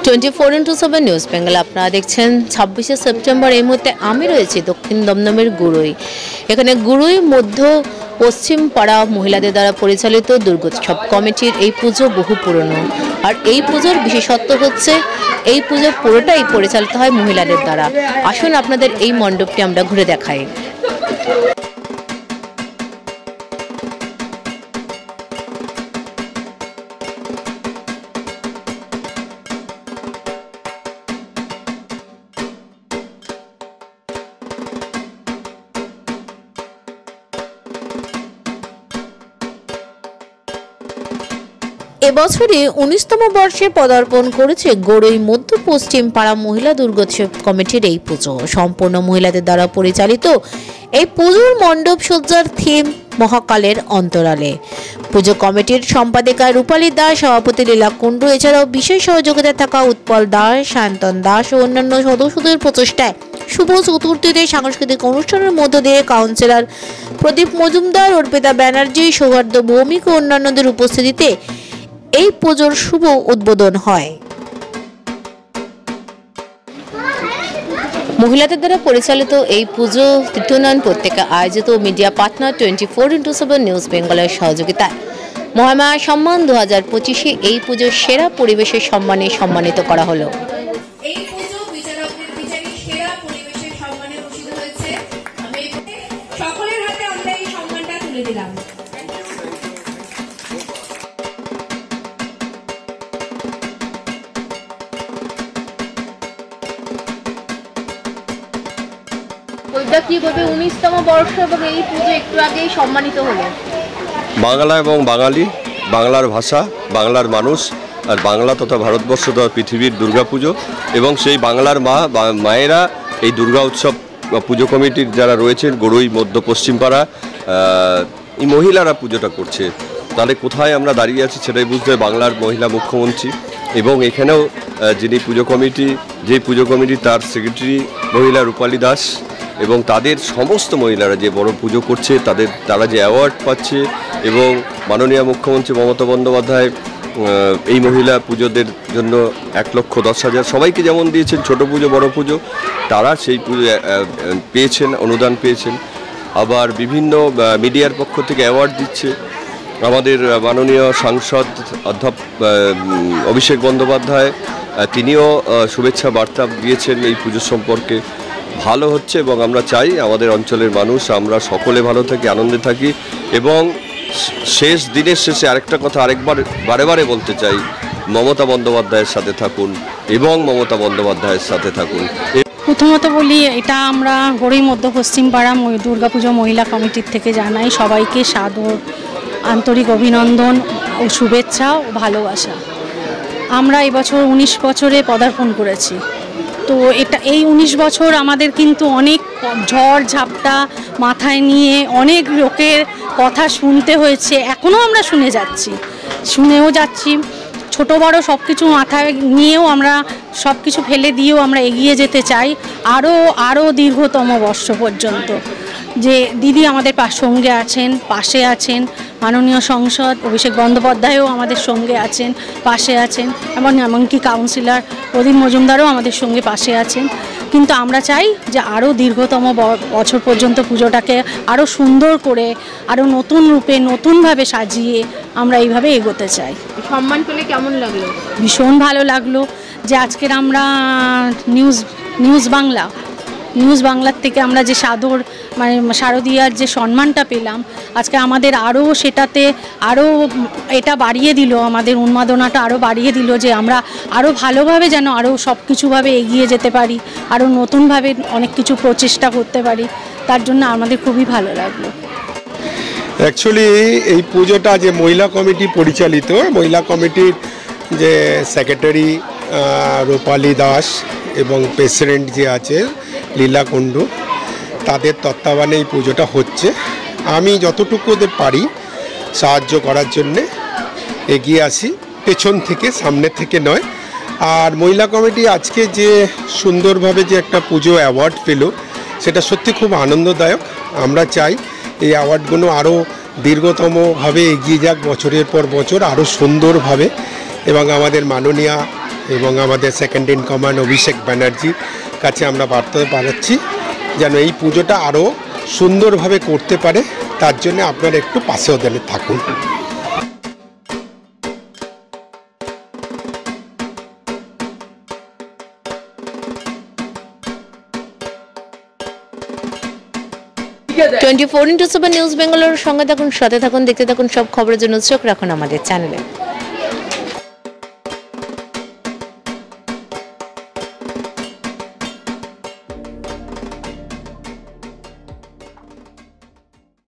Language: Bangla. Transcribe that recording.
24x7 নিউজ বেঙ্গল আপনারা দেখছেন 26শে সেপ্টেম্বর। এই মুহূর্তে আমি রয়েছি দক্ষিণ দমদমের গুরুই। এখানে গুরুই মধ্য পশ্চিম পাড়া মহিলাদের দ্বারা পরিচালিত দুর্গোৎসব কমিটির এই পুজো বহু পুরনো। আর এই পুজোর বিশেষত্ব হচ্ছে এই পুজো পুরোটাই পরিচালিত হয় মহিলাদের দ্বারা। আসুন আপনাদের এই মণ্ডপটি আমরা ঘুরে দেখাই। এবছরে 19তম বর্ষে পদার্পণ করেছে গড়ই মধ্য পশ্চিম পাড়া মহিলা দুর্গোৎসব কমিটির এই পুজো। সম্পূর্ণ মহিলাদের দ্বারা পরিচালিত এই পুজোর মণ্ডপ সজ্জার থিম মহাকালের অন্তরালে। পুজো কমিটির সম্পাদিকা রূপালী দাস, সভাপতি লীলা কুণ্ডু, এছাড়াও বিশেষ সহযোগিতায় থাকা উৎপল দাস, সায়ন্তন দাস ও অন্যান্য সদস্যদের প্রচেষ্টায় শুভ চতুর্থীতে সাংস্কৃতিক অনুষ্ঠানের মধ্য দিয়ে কাউন্সিলর প্রদীপ মজুমদার, অর্পিতা ব্যানার্জি, সৌহার্দ্য ভৌমিক ও অন্যান্যদের উপস্থিতিতে এই পুজোর শুভ উদ্বোধন হয়। মহিলাদের দ্বারা পরিচালিত এই পুজো তীর্থনয়ন পত্রিকা আয়োজিত মিডিয়া পার্টনার 24x7 নিউজ বেঙ্গলের সহযোগিতায় মহামায়া সম্মান 2025-এ এই পুজোর সেরা পরিবেশের সম্মানে সম্মানিত করা হলো। এই পুজো বিচারকদের বিচারে সেরা পরিবেশের সম্মানে ভূষিত হয়েছে। আমি সকলের হাতে আমরা এই সম্মানটা তুলে দিলাম। কিভাবে 19তম বর্ষ এবং এই পুজো একটু আগেই সম্মানিত হলো? বাংলা এবং বাঙালি, বাংলার ভাষা, বাংলার মানুষ আর বাংলা তথা ভারতবর্ষ তথা পৃথিবীর দুর্গাপুজো এবং সেই বাংলার মায়েরা এই দুর্গা উৎসব পুজো কমিটির যারা রয়েছেন গড়ই মধ্য পশ্চিম পাড়া এই মহিলারা পুজোটা করছে। তাহলে কোথায় আমরা দাঁড়িয়ে আছি সেটাই বুঝতে বাংলার মহিলা মুখ্যমন্ত্রী এবং এখানেও যিনি পুজো কমিটি তার সেক্রেটারি মহিলা রূপালী দাস এবং তাদের সমস্ত মহিলারা যে বড় পুজো করছে তারা যে অ্যাওয়ার্ড পাচ্ছে এবং মাননীয় মুখ্যমন্ত্রী মমতা বন্দ্যোপাধ্যায় এই মহিলা পুজোদের জন্য 1,10,000 সবাইকে যেমন দিয়েছেন, ছোট পুজো বড় পুজো, তারা সেই পুজো পেয়েছেন, অনুদান পেয়েছেন। আবার বিভিন্ন মিডিয়ার পক্ষ থেকে অ্যাওয়ার্ড দিচ্ছে। আমাদের মাননীয় সাংসদ অভিষেক বন্দ্যোপাধ্যায় তিনিও শুভেচ্ছা বার্তা দিয়েছেন এই পুজো সম্পর্কে। ভালো হচ্ছে এবং আমরা চাই আমাদের অঞ্চলের মানুষ আমরা সকলে ভালো থাকি, আনন্দে থাকি এবং শেষ দিনের শেষে আরেকটা কথা বারে বারে বলতে চাই, মমতা বন্দ্যোপাধ্যায়ের সাথে থাকুন এবং মমতা বন্দ্যোপাধ্যায়ের সাথে থাকুন। প্রথমত বলি, এটা আমরা গড়ই মধ্য পশ্চিম পাড়া দুর্গাপুজো মহিলা কমিটির থেকে জানাই সবাইকে সাদর আন্তরিক অভিনন্দন ও শুভেচ্ছা ও ভালোবাসা। আমরা এবছর 19 বছরে পদার্পণ করেছি। তো এই 19 বছর আমাদের কিন্তু অনেক ঝড় ঝাপটা মাথায় নিয়ে অনেক লোকের কথা শুনতে হয়েছে, এখনও আমরা শুনেও যাচ্ছি। ছোট বড় সব কিছু মাথায় নিয়েও আমরা সব কিছু ফেলে দিয়েও আমরা এগিয়ে যেতে চাই আরও দীর্ঘতম বর্ষ পর্যন্ত। যে দিদি আমাদের সঙ্গে আছেন, পাশে আছেন, মাননীয় সাংসদ অভিষেক বন্দ্যোপাধ্যায়ও আমাদের সঙ্গে আছেন, পাশে আছেন, এবং এমনকি কাউন্সিলর প্রদীপ মজুমদারও আমাদের সঙ্গে পাশে আছেন। কিন্তু আমরা চাই যে আরও দীর্ঘতম বছর পর্যন্ত পুজোটাকে আরও সুন্দর করে, আরও নতুন রূপে, নতুনভাবে সাজিয়ে আমরা এইভাবে এগোতে চাই। সম্মান পেলে কেমন লাগলো? ভীষণ ভালো লাগলো যে আজকের আমরা নিউজ বাংলার থেকে আমরা যে সাদর শারদীয়ার যে সম্মানটা পেলাম, আজকে আমাদের আরও সেটাতে এটা বাড়িয়ে দিল, আমাদের উন্মাদনাটা আরও বাড়িয়ে দিল যে আমরা আরও ভালোভাবে যেন আরও সব কিছুভাবে এগিয়ে যেতে পারি, আরও নতুনভাবে অনেক কিছু প্রচেষ্টা করতে পারি। তার জন্য আমাদের খুবই ভালো লাগলো। অ্যাকচুয়ালি এই পুজোটা যে মহিলা কমিটি পরিচালিত, মহিলা কমিটির যে সেক্রেটারি রূপালী দাস এবং প্রেসিডেন্ট যে আছে লীলা কুণ্ডু, তাদের তত্ত্বাবধানে এই পুজোটা হচ্ছে। আমি যতটুকু ওদের পারি সাহায্য করার জন্যে এগিয়ে আসি, পেছন থেকে, সামনে থেকে নয়। আর মহিলা কমিটি আজকে যে সুন্দরভাবে যে একটা পুজো অ্যাওয়ার্ড পেল, সেটা সত্যি খুব আনন্দদায়ক। আমরা চাই এই অ্যাওয়ার্ডগুলো আরও দীর্ঘতমভাবে এগিয়ে যাক, বছরের পর বছর আরও সুন্দরভাবে, এবং আমাদের মাননীয়া এবং আমাদের second in command Abhishek Banerjee কাছে আমরা বার্তা পাঠাচ্ছি যেন এই পুজোটা আরও সুন্দরভাবে করতে পারে, তার জন্য আপনারা একটু পাশে ওদের থাকুন। টোয়েন্টি 24/7 নিউজ বেঙ্গলের সঙ্গে থাকুন, সাথে থাকুন, দেখতে থাকুন সব খবরের জন্য চোখ রাখুন আমাদের চ্যানেলে।